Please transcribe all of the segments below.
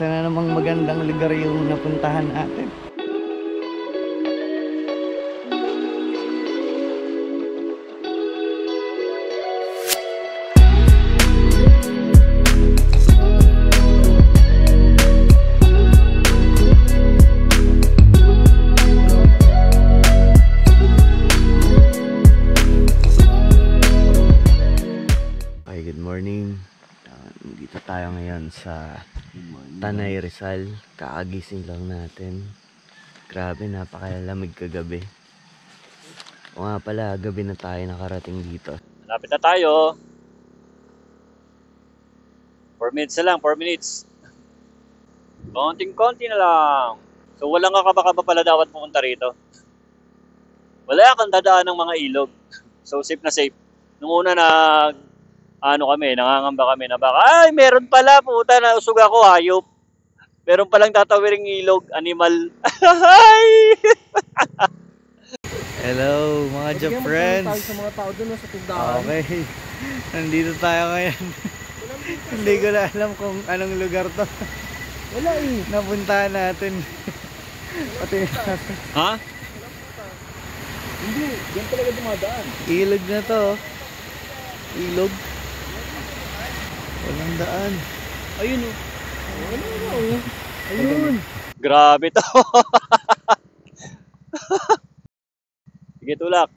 Isa na namang magandang lugar yung napuntahan natin. Good morning. Dito tayo ngayon sa Tanay Rizal. Kakagising lang natin. Grabe, napakalamig kagabi. O nga pala, gabi na tayo nakarating dito. Lapit na tayo. 4 minutes na lang, 4 minutes. Konting-konti na lang. So walang kakaba-kaba pala dapat pumunta rito. Wala kang dadaan ng mga ilog. So safe na safe. Nung una nangangamba kami na baka, ay, meron pala, puta, na usog ako, hayop. Meron palang tatawiring ilog, animal. Hello mga Job friends. Sa mga tao doon sa tindahan. Okay. Nandito tayo ngayon. Hindi ko na alam kung anong lugar to. Wala eh. Napuntahan natin. Pati Ha? Hindi, yan talaga dumadaan. ilog na to. Ilog. Walang daan. Ayun oh. Ayun. Grabe to. Sige, tulak.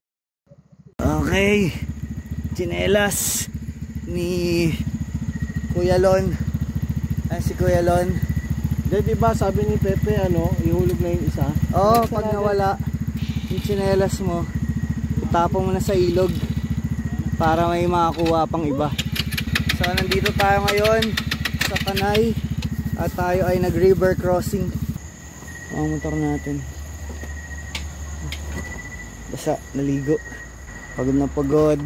Okay. Tsinelas ni Kuya Lon. Si Kuya Lon. Diba sabi ni Pepe, ihulog na yung isa? Oo, pag nawala yung tsinelas mo, itapon mo na sa ilog para may makakuha pang iba. So nandito tayo ngayon sa Tanay at tayo ay nag river crossing. Ang motor natin basa, naligo, pagod na pagod,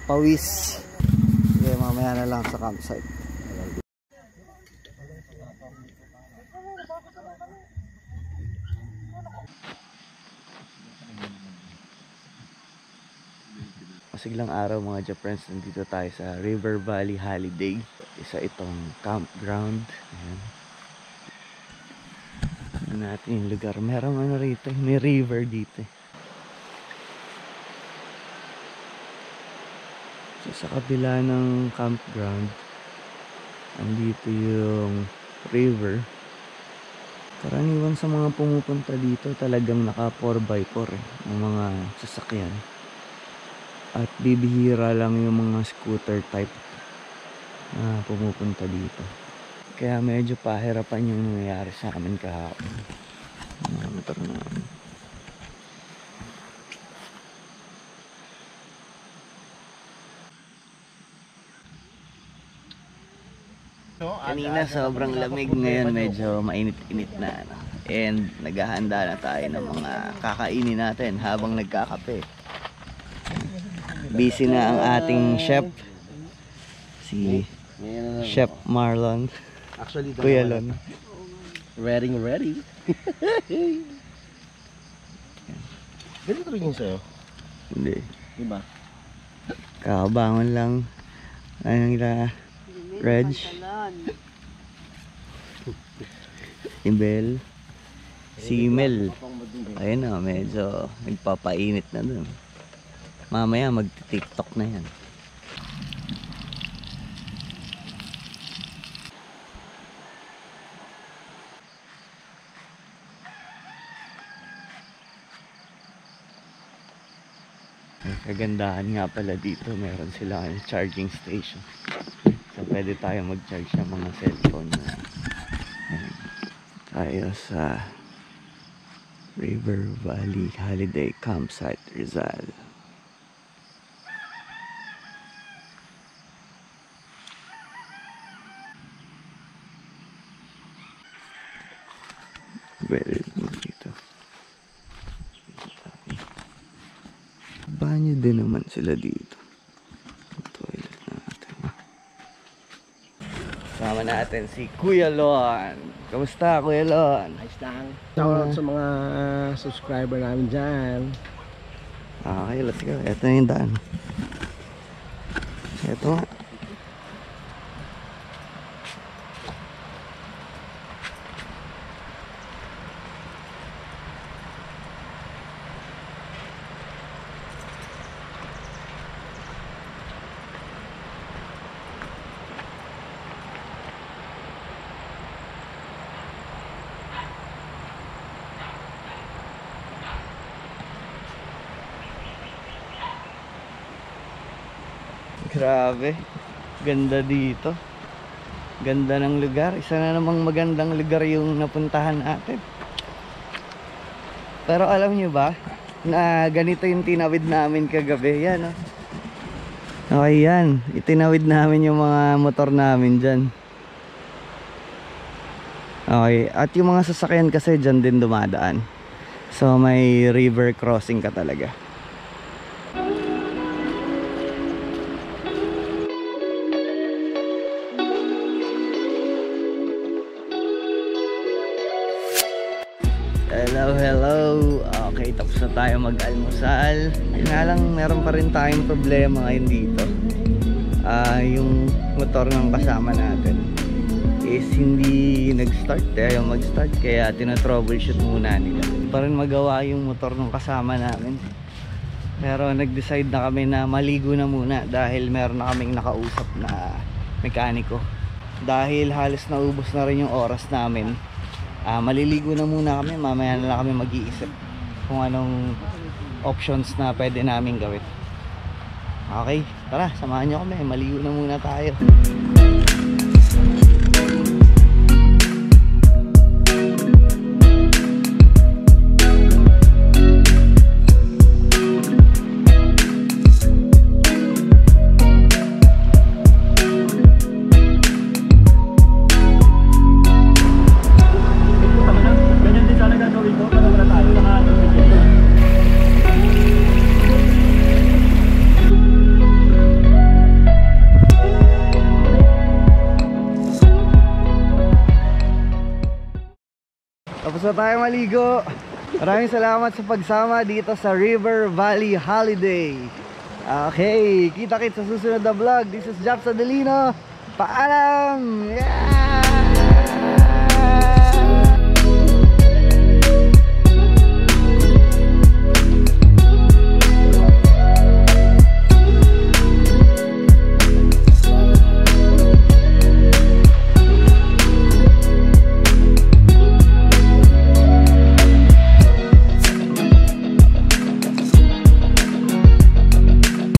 pawis. Okay, mamaya na lang sa campsite. Masiglang araw mga Japans, nandito tayo sa River Valley Holiday. Isa itong campground. Ayan. Ano natin yung lugar. Merong ano rito, may river dito. So sa kabila ng campground, andito yung river. Karaniwan sa mga pumupunta dito talagang naka 4x4 ng mga sasakyan. At bibihira lang yung mga scooter type na pumupunta dito. Kaya medyo pahirapan yung nangyayari sa amin kahapon. Motor namin. Kanina sobrang lamig, ngayon medyo mainit-init na. And naghahanda na tayo ng mga kakainin natin habang nagkakape. Busy na ang ating chef, si Chef Marlon. Actually, Kuya Lon. Ready. Ganito rin yung sa'yo? Hindi. Diba? Kakabangon lang. Anong ila? Reg. Ibel. Si Mel. Ayun na, medyo nagpapainit na dun. Mamaya mag-TikTok na yan. Ang kagandahan nga pala dito, meron silang charging station. So pwede tayo mag-charge sa mga cellphone na. Tayo sa River Valley Holiday Campsite Rizal. Very good dito. Banyo din naman sila dito. Toilet natin. Sama natin si Kuya Lon. Kamusta, Kuya Lon? Ayos lang. Shoutout sa mga subscriber namin dyan. Okay, let's go. Ito na yung daan. Ito nga. Grabe. Ganda dito. Ganda ng lugar. Isa na namang magandang lugar yung napuntahan natin. Pero alam nyo ba na ganito yung tinawid namin kagabi? Yan, oh. Okay, yan. Itinawid namin yung mga motor namin dyan. Okay, at yung mga sasakyan kasi dyan din dumadaan. So may river crossing ka talaga. Hello. Okay, tapos na tayo mag-almusal. Yun nga lang, meron pa rin tayong problema ngayon dito. Yung motor ng kasama natin is hindi nag-start, ayaw mag-start, kaya tinatroubleshoot muna nila. Hindi pa rin magawa yung motor ng kasama namin. Pero nag-decide na kami na maligo na muna dahil meron na kaming nakausap na mekaniko. Dahil halos naubos na rin yung oras namin, maliligo na muna kami, mamaya na lang kami mag-iisip kung anong options na pwede namin gawin. Okay, tara, samahan nyo kami, maligo na muna tayo. Tapos na tayo maligo. Maraming salamat sa pagsama dito sa River Valley Holiday. Okay, kita-kits sa susunod na vlog. This is Japs Adelino. Paalam! Yeah!